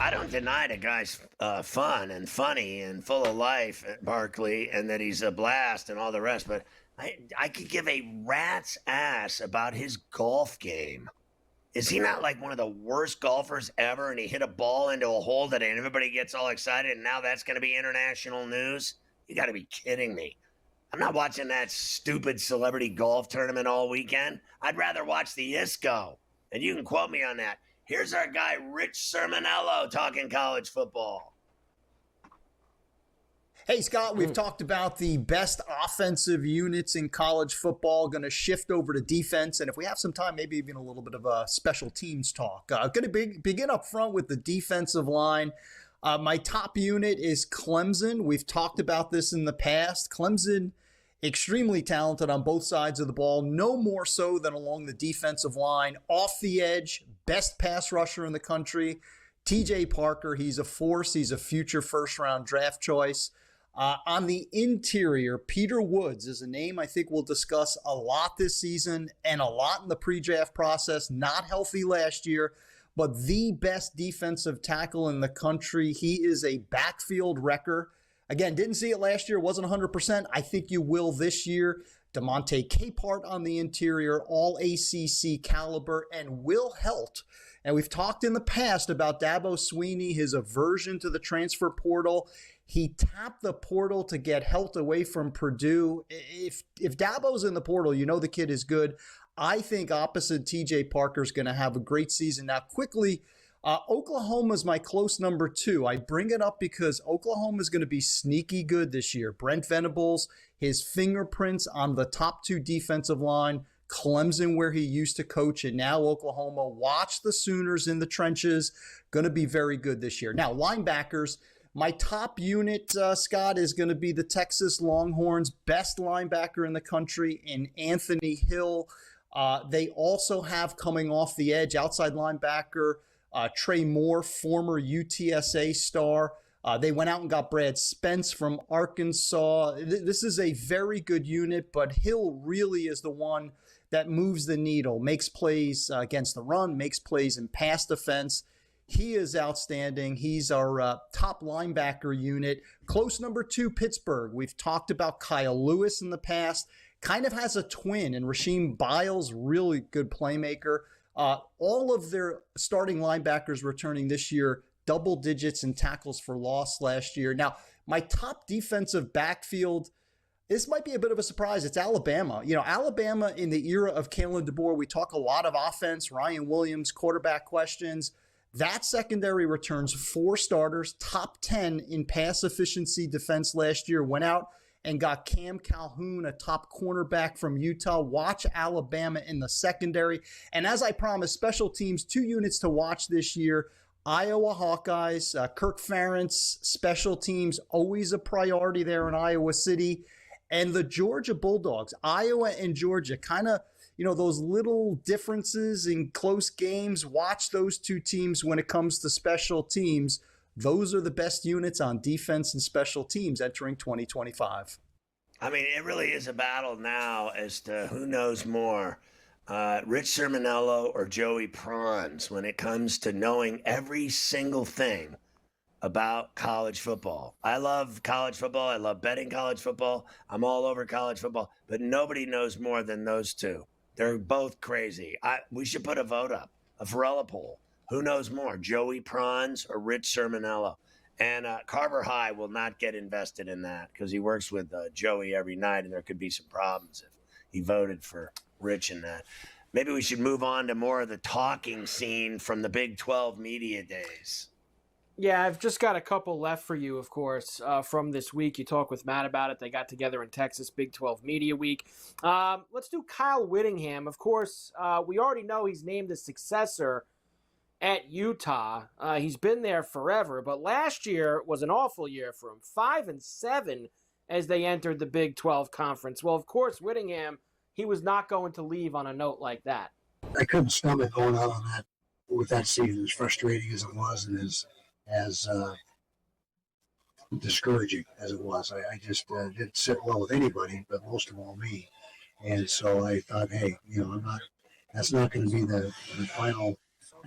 I don't deny the guy's fun and funny and full of life at Barkley and that he's a blast and all the rest, but I could give a rat's ass about his golf game. Is he not like one of the worst golfers ever and he hit a ball into a hole that everybody gets all excited and now that's going to be international news? You got to be kidding me. I'm not watching that stupid celebrity golf tournament all weekend. I'd rather watch the ISCO, and you can quote me on that. Here's our guy, Rich Sermonello, talking college football. Hey, Scott, we've talked about the best offensive units in college football, going to shift over to defense. And if we have some time, maybe even a little bit of a special teams talk. Going to begin up front with the defensive line. My top unit is Clemson. We've talked about this in the past. Clemson, extremely talented on both sides of the ball, no more so than along the defensive line. Off the edge, best pass rusher in the country. TJ Parker, he's a force. He's a future first-round draft choice. On the interior, Peter Woods is a name I think we'll discuss a lot this season and a lot in the pre-draft process. Not healthy last year, but the best defensive tackle in the country. He is a backfield wrecker. Again, didn't see it last year, wasn't 100%. I think you will this year. DeMonte Capehart on the interior, all ACC caliber, and Will Helt. And we've talked in the past about Dabo Swinney, his aversion to the transfer portal. He tapped the portal to get Helt away from Purdue. If Dabo's in the portal, you know the kid is good. I think opposite TJ Parker's going to have a great season. Now, quickly, Oklahoma's my close number 2. I bring it up because Oklahoma is going to be sneaky good this year. Brent Venables, his fingerprints on the top 2 defensive line, Clemson where he used to coach, and now Oklahoma. Watch the Sooners in the trenches. Going to be very good this year. Now, linebackers, my top unit, Scott, is going to be the Texas Longhorns, best linebacker in the country in Anthony Hill. They also have coming off the edge, outside linebacker, Trey Moore, former UTSA star. They went out and got Brad Spence from Arkansas. This is a very good unit, but Hill really is the one that moves the needle, makes plays against the run, makes plays in pass defense. He is outstanding. He's our top linebacker unit. Close number 2, Pittsburgh. We've talked about Kyle Lewis in the past. Kind of has a twin in Rasheem Biles, really good playmaker. All of their starting linebackers returning this year, double digits in tackles for loss last year. Now, my top defensive backfield, this might be a bit of a surprise. It's Alabama. Alabama in the era of Kalen DeBoer, we talk a lot of offense, Ryan Williams, quarterback questions. That secondary returns 4 starters, top 10 in pass efficiency defense last year, went out and got Cam Calhoun, a top cornerback from Utah. Watch Alabama in the secondary. And as I promised, special teams, 2 units to watch this year. Iowa Hawkeyes, Kirk Ferentz, special teams, always a priority there in Iowa City. And the Georgia Bulldogs, Iowa and Georgia, kind of, those little differences in close games. Watch those 2 teams when it comes to special teams. Those are the best units on defense and special teams entering 2025. I mean, it really is a battle now as to who knows more, Rich Sermonello or Joey Prawns, when it comes to knowing every single thing about college football. I love college football. I love betting college football. I'm all over college football, but nobody knows more than those 2. They're both crazy. We should put a vote up, a Ferrall poll. Who knows more, Joey Prawns or Rich Sermonello? And Carver High will not get invested in that because he works with Joey every night, and there could be some problems if he voted for Rich in that. Maybe we should move on to more of the talking scene from the Big 12 media days. Yeah, I've just got a couple left for you, of course, from this week. You talked with Matt about it. They got together in Texas, Big 12 Media Week. Let's do Kyle Whittingham. Of course, we already know he's named a successor at Utah. He's been there forever, but last year was an awful year for him. 5-7 as they entered the Big 12 Conference. Well, of course, Whittingham, he was not going to leave on a note like that. I couldn't stomach going out on that with that season, as frustrating as it was and as discouraging as it was. I just didn't sit well with anybody, but most of all me. And so I thought, hey, that's not going to be the final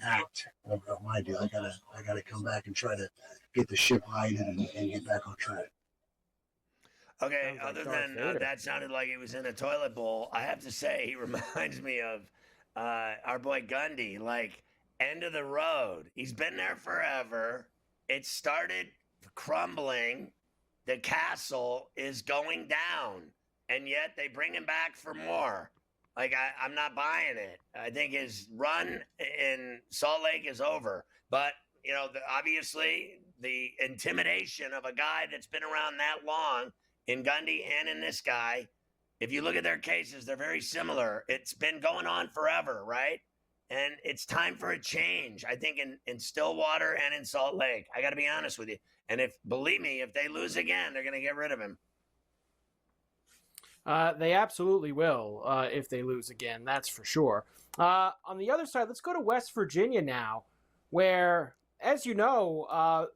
act of my deal. I gotta come back and try to get the ship righted and get back on track. Okay, other than that sounded like he was in a toilet bowl, I have to say he reminds me of our boy Gundy, like end of the road. He's been there forever. It started crumbling. The castle is going down, and yet they bring him back for more. Like, I'm not buying it. I think his run in Salt Lake is over. But, obviously the intimidation of a guy that's been around that long in Gundy and in this guy, if you look at their cases, they're very similar. It's been going on forever, right? And it's time for a change, I think, in Stillwater and in Salt Lake. I got to be honest with you. And believe me, if they lose again, they're going to get rid of him. They absolutely will if they lose again, that's for sure. On the other side, let's go to West Virginia now, where, as you know,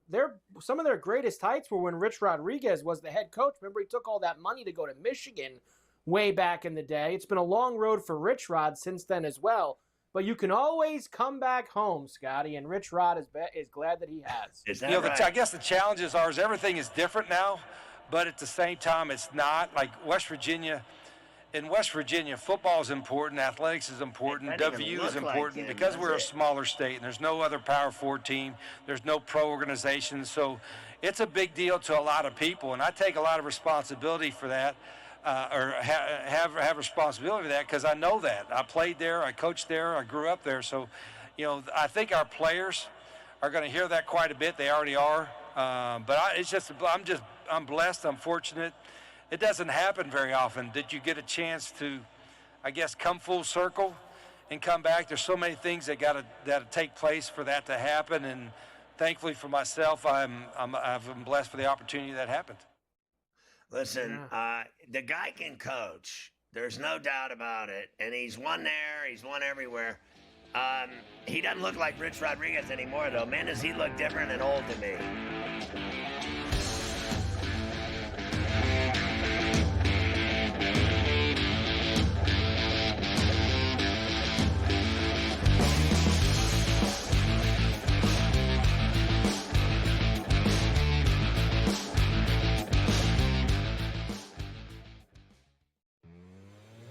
some of their greatest heights were when Rich Rodriguez was the head coach. Remember, he took all that money to go to Michigan way back in the day. It's been a long road for Rich Rod since then as well. But you can always come back home, Scotty, and Rich Rod is glad that he has. Is that right? I guess the challenges are everything is different now. But at the same time, it's not like West Virginia. In West Virginia, football is important, athletics is important, W is important because we're a smaller state and there's no other Power 4 team. There's no pro organization. So it's a big deal to a lot of people. And I take a lot of responsibility for that, have responsibility for that because I know that. I played there, I coached there, I grew up there. So, I think our players are going to hear that quite a bit. They already are. But I'm blessed. I'm fortunate. It doesn't happen very often. Did you get a chance to, I guess, come full circle and come back? There's so many things that take place for that to happen. And thankfully for myself, I'm blessed for the opportunity that happened. Listen, the guy can coach. There's no doubt about it. And he's won there. He's won everywhere. He doesn't look like Rich Rodriguez anymore, though. Man, does he look different and old to me.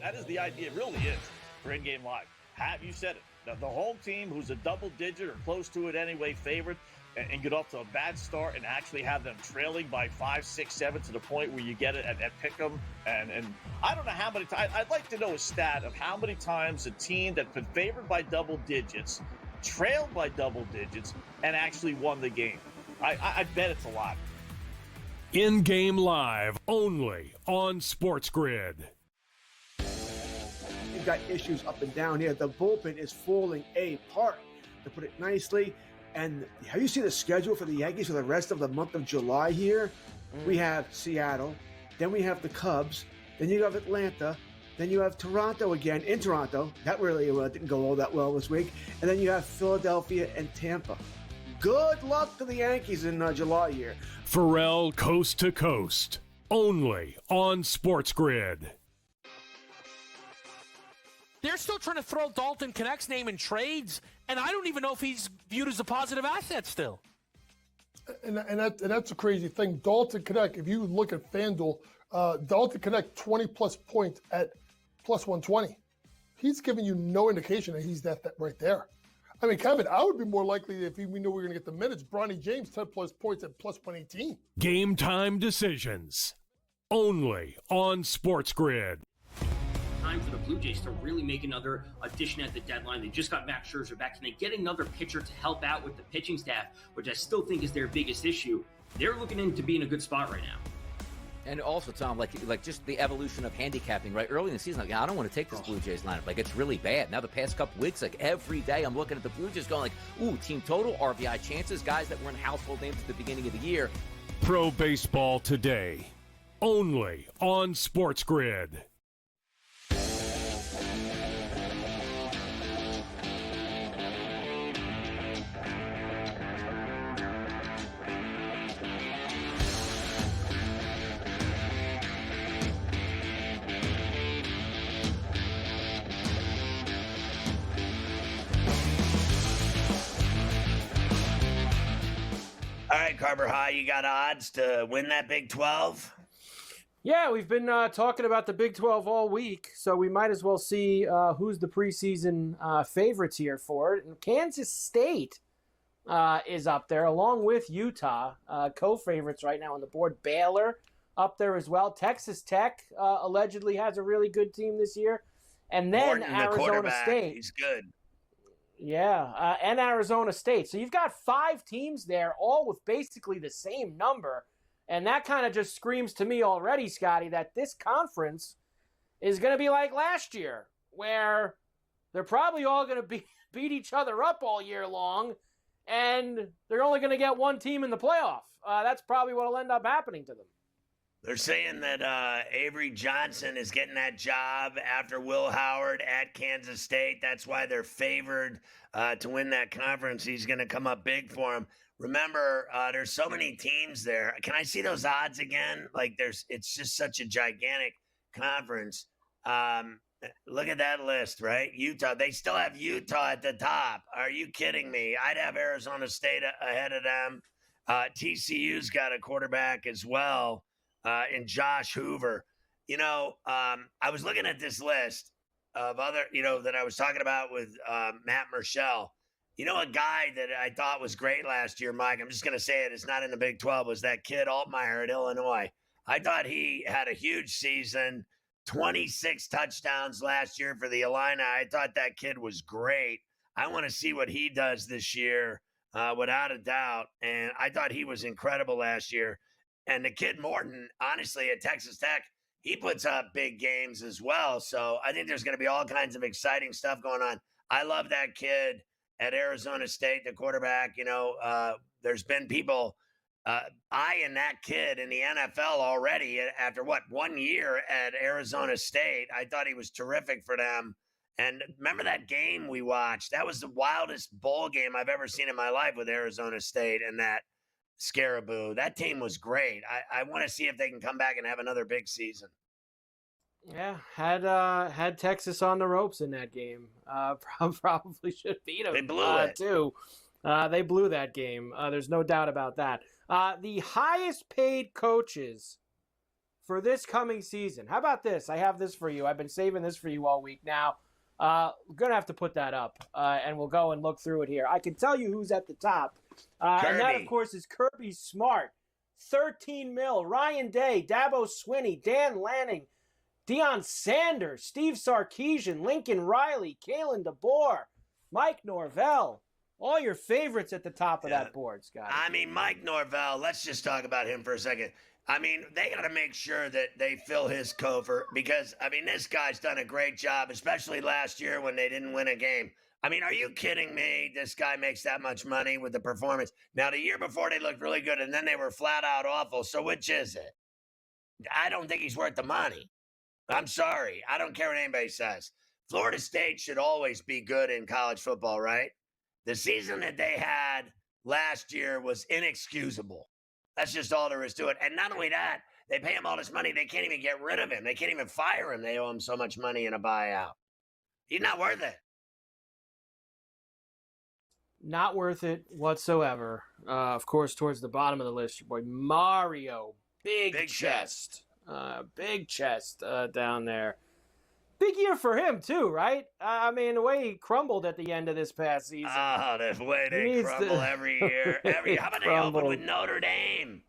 That is the idea. It really is for in-game live. You said it. The home team who's a double-digit or close to it anyway favorite and get off to a bad start and actually have them trailing by 5, 6, 7 to the point where you get it at pick'em. And I don't know how many times. I'd like to know a stat of how many times a team that's been favored by double digits, trailed by double digits, and actually won the game. I bet it's a lot. In-game live only on SportsGrid. You've got issues up and down here. The bullpen is falling apart, to put it nicely. And have you seen the schedule for the Yankees for the rest of the month of July here? We have Seattle, then we have the Cubs, then you have Atlanta, then you have Toronto again in Toronto. That really didn't go all that well this week. And then you have Philadelphia and Tampa. Good luck to the Yankees in July here. Ferrall coast to coast, only on SportsGrid. They're still trying to throw Dalton Connect's name in trades, and I don't even know if he's viewed as a positive asset still. And that's a crazy thing. Dalton Connect, if you look at FanDuel, Dalton Connect 20-plus points at plus 120. He's giving you no indication that he's that right there. I mean, Kevin, I would be more likely if we knew we were going to get the minutes. Bronny James, 10-plus points at plus 118. Game time decisions, only on SportsGrid. Time for the Blue Jays to really make another addition at the deadline. They just got Max Scherzer back. Can they get another pitcher to help out with the pitching staff, which I still think is their biggest issue? They're looking in to be in a good spot right now. And also, Tom, like just the evolution of handicapping, right? Early in the season, I don't want to take this Blue Jays lineup. Like, it's really bad. Now, the past couple weeks, like, every day I'm looking at the Blue Jays going ooh, team total, RBI chances, guys that were in household names at the beginning of the year. Pro Baseball Today, only on SportsGrid. All right, Carver High, you got odds to win that Big 12? Yeah, we've been talking about the Big 12 all week, so we might as well see who's the preseason favorites here for it. And Kansas State is up there, along with Utah, co-favorites right now on the board. Baylor up there as well. Texas Tech allegedly has a really good team this year. And then Morton, Arizona State. He's good. Yeah, and Arizona State. So you've got 5 teams there, all with basically the same number. And that kind of just screams to me already, Scotty, that this conference is going to be like last year, where they're probably all going to beat each other up all year long, and they're only going to get one team in the playoff. That's probably what will end up happening to them. They're saying that Avery Johnson is getting that job after Will Howard at Kansas State. That's why they're favored to win that conference. He's going to come up big for them. Remember, there's so many teams there. Can I see those odds again? It's just such a gigantic conference. Look at that list, right? Utah. They still have Utah at the top. Are you kidding me? I'd have Arizona State ahead of them. TCU's got a quarterback as well. And Josh Hoover. I was looking at this list of other, that I was talking about with Matt Murschel. A guy that I thought was great last year, Mike, I'm just going to say it, it's not in the Big 12, was that kid Altmaier at Illinois. I thought he had a huge season, 26 touchdowns last year for the Illini. I thought that kid was great. I want to see what he does this year, without a doubt. And I thought he was incredible last year. And the kid Morton, honestly, at Texas Tech, he puts up big games as well. So I think there's going to be all kinds of exciting stuff going on. I love that kid at Arizona State, the quarterback. There's been people eyeing that kid in the NFL already after, 1 year at Arizona State. I thought he was terrific for them. And remember that game we watched? That was the wildest bowl game I've ever seen in my life with Arizona State and that Scaraboo. That team was great. I want to see if they can come back and have another big season. Yeah, had Texas on the ropes in that game. Probably should beat them. They blew it too. They blew that game. There's no doubt about that. The highest paid coaches for this coming season. How about this? I have this for you. I've been saving this for you all week now. We're going to have to put that up, and we'll go and look through it here. I can tell you who's at the top. And that, of course, is Kirby Smart. 13 mil. Ryan Day, Dabo Swinney, Dan Lanning, Deion Sanders, Steve Sarkisian, Lincoln Riley, Kalen DeBoer, Mike Norvell. All your favorites at the top of that board, Scott. I mean, Mike Norvell, let's just talk about him for a second. I mean, they got to make sure that they fill his cover because, I mean, this guy's done a great job, especially last year when they didn't win a game. I mean, are you kidding me? This guy makes that much money with the performance. Now, the year before, they looked really good, and then they were flat out awful. So which is it? I don't think he's worth the money. I'm sorry. I don't care what anybody says. Florida State should always be good in college football, right? The season that they had last year was inexcusable. That's just all there is to it. And not only that, they pay him all this money. They can't even get rid of him. They can't even fire him. They owe him so much money in a buyout. He's not worth it. Not worth it whatsoever. Of course, towards the bottom of the list, your boy Mario. Big chest. Big chest down there. Big year for him, too, right? I mean, the way he crumbled at the end of this past season. Oh, the way they crumble every year. How about they open with Notre Dame?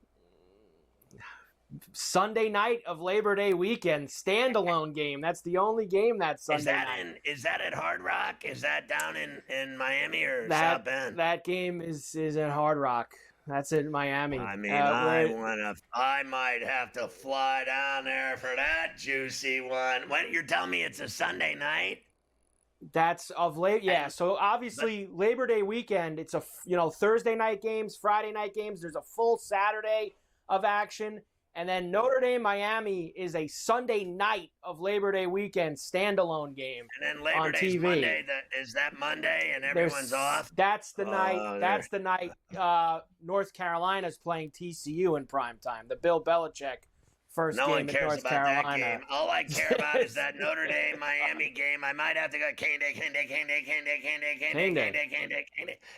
Sunday night of Labor Day weekend, standalone game. That's the only game that Sunday night. Is that at Hard Rock? Is that down in Miami or South Bend? That game is at Hard Rock. That's in Miami. I mean, I might have to fly down there for that juicy one. You're telling me it's a Sunday night? That's of late, yeah. So obviously Labor Day weekend, it's a Thursday night games, Friday night games. There's a full Saturday of action. And then Notre Dame Miami is a Sunday night of Labor Day weekend standalone game. And then Labor Day's Monday. Is that Monday and everyone's off? That's the night. That's the night North Carolina's playing TCU in prime time. The Bill Belichick first game in North Carolina. No one cares about that game. All I care about is that Notre Dame Miami game. I might have to go Cane Day.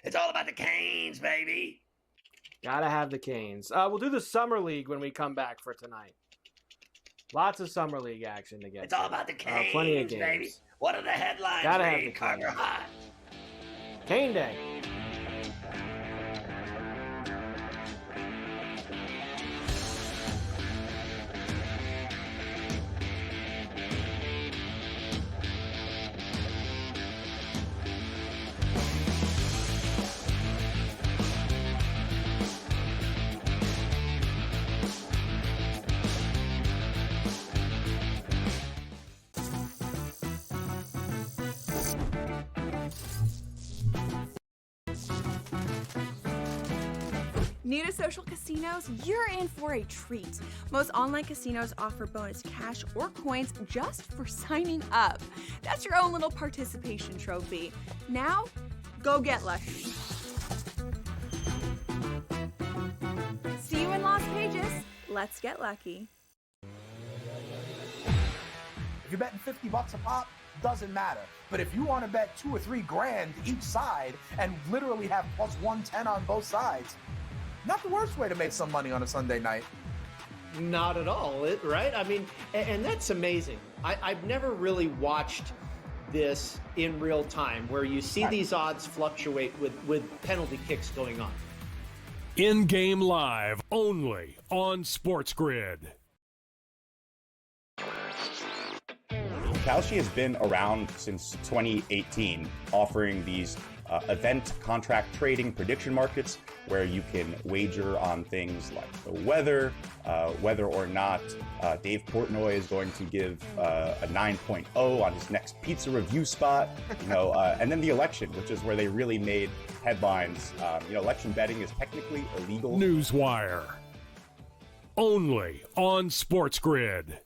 It's all about the Canes, baby. Gotta have the Canes. We'll do the Summer League when we come back for tonight. Lots of Summer League action to get. It's all about the Canes, plenty of games. baby. What are the headlines? Gotta have the Carter Hot. Cane Day. New to social casinos? You're in for a treat. Most online casinos offer bonus cash or coins just for signing up. That's your own little participation trophy. Now, go get lucky. See you in Las Vegas. Let's get lucky. If you're betting $50 a pop, doesn't matter. But if you want to bet $2 or $3 grand each side and literally have plus 110 on both sides, not the worst way to make some money on a Sunday night. Not at all, right? I mean, and that's amazing. I've never really watched this in real time where you see these odds fluctuate with penalty kicks going on. In-game live only on SportsGrid. Kalshi has been around since 2018, offering these event contract trading prediction markets where you can wager on things like the weather, whether or not Dave Portnoy is going to give a 9.0 on his next pizza review spot, and then the election, which is where they really made headlines. Election betting is technically illegal. Newswire. Only on SportsGrid.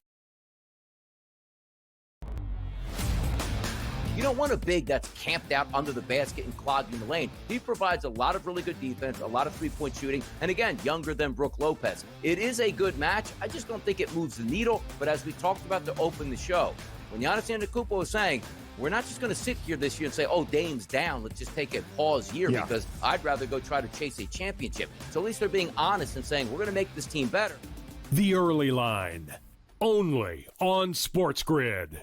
You don't want a big that's camped out under the basket and clogging the lane. He provides a lot of really good defense, a lot of three-point shooting, and again, younger than Brook Lopez. It is a good match. I just don't think it moves the needle, but as we talked about to open the show, when Giannis Antetokounmpo was saying, we're not just going to sit here this year and say, oh, Dame's down, let's just take a pause year because I'd rather go try to chase a championship. So at least they're being honest and saying, we're going to make this team better. The Early Line, only on SportsGrid.